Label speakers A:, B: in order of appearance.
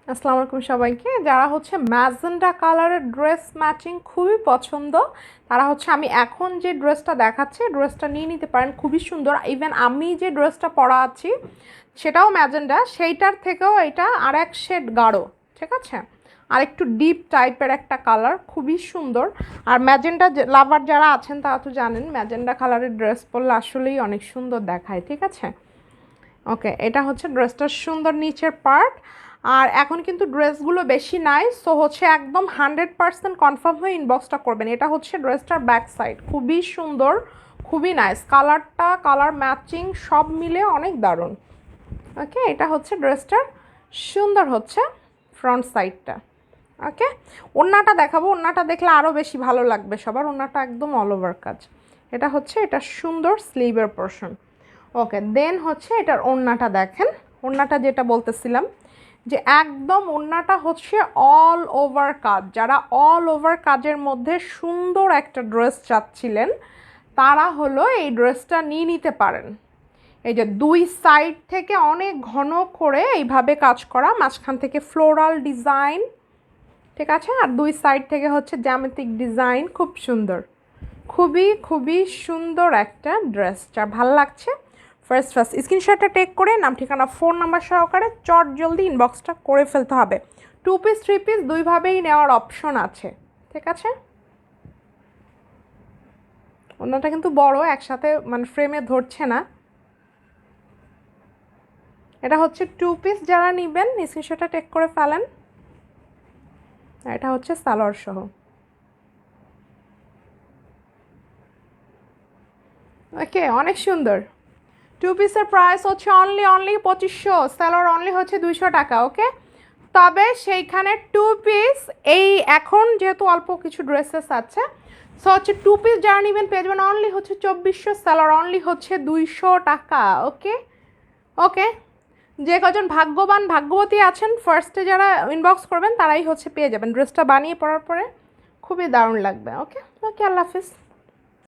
A: আসসালামু আলাইকুম সবাইকে। যারা হচ্ছে ম্যাজেন্টা কালারের ড্রেস ম্যাচিং খুবই পছন্দ, তারা হচ্ছে আমি এখন যে ড্রেসটা দেখাচ্ছি ড্রেসটা নিয়ে নিতে পারেন। খুবই সুন্দর। ইভেন আমি যে ড্রেসটা পরা আছি সেটাও ম্যাজেন্টা, সেইটার থেকেও এটা আর এক শেড গাঢ়, ঠিক আছে, আর একটু ডিপ টাইপের একটা কালার, খুবই সুন্দর। আর ম্যাজেন্টা লাভার যারা আছেন তারা তো জানেন ম্যাজেন্টা কালারের ড্রেস পরলে আসলেই অনেক সুন্দর দেখায়, ঠিক আছে। ওকে, এটা হচ্ছে ড্রেসটার সুন্দর নিচের পার্ট। আর এখন কিন্তু ড্রেসগুলো বেশি নাই, সো হচ্ছে একদম 100% কনফার্ম হয়ে ইনবক্সটা করবেন। এটা হচ্ছে ড্রেসটার ব্যাক সাইড, খুবই সুন্দর, খুবই নাইস। কালারটা, কালার ম্যাচিং সব মিলে অনেক দারুণ। ওকে, এটা হচ্ছে ড্রেসটার সুন্দর হচ্ছে ফ্রন্ট সাইডটা। ওকে, ওড়নাটা দেখাবো। ওড়নাটা দেখলে আরও বেশি ভালো লাগবে সবার। ওড়নাটা একদম অল ওভার কাজ। এটা হচ্ছে এটা সুন্দর স্লিভের পোর্শন। ওকে, দেন হচ্ছে এটার ওড়নাটা দেখেন। ওড়নাটা যেটা বলতেছিলাম যে একদম ওড়নাটা হচ্ছে অল ওভার কাজ। যারা অল ওভার কাজের মধ্যে সুন্দর একটা ড্রেস চাচ্ছিলেন তারা হলো এই ড্রেসটা নিয়ে নিতে পারেন। এই যে দুই সাইড থেকে অনেক ঘন করে এইভাবে কাজ করা, মাঝখান থেকে ফ্লোরাল ডিজাইন, ঠিক আছে, আর দুই সাইড থেকে হচ্ছে জ্যামিতিক ডিজাইন। খুব সুন্দর, খুবই খুবই সুন্দর একটা ড্রেস। যার ভাল লাগছে ফার্স্ট স্ক্রিনশটটা টেক করে নাম ঠিকানা ফোন নাম্বার সহকারে চট জলদি ইনবক্সটা করে ফেলতে হবে। 2 পিস 3 পিস দুইভাবেই নেওয়ার অপশন আছে, ঠিক আছে। অন্যটা কিন্তু বড়, একসাথে মানে ফ্রেমে ধরছে না। এটা হচ্ছে 2 পিস, যারা নেবেন স্ক্রিনশটটা টেক করে ফেলেন। এটা হচ্ছে সালোয়ার সহ। ওকে, অনেক সুন্দর। 2 পিসের প্রাইস হচ্ছে অনলি 2500, সেলার অনলি হচ্ছে 200 টাকা। ওকে, তবে সেইখানে 2 পিস এই এখন যেহেতু অল্প কিছু ড্রেসেস আছে, সো হচ্ছে 2 পিস যারা নেবেন পেয়ে যাবেন অনলি হচ্ছে 2400, সেলার অনলি হচ্ছে 200 টাকা। ওকে ওকে, যে কজন ভাগ্যবান ভাগ্যবতী আছেন ফার্স্টে যারা ইনবক্স করবেন তারাই হচ্ছে পেয়ে যাবেন। ড্রেসটা বানিয়ে পরার পরে খুবই দারুণ লাগবে। ওকে ওকে, আল্লাহ হাফিজ।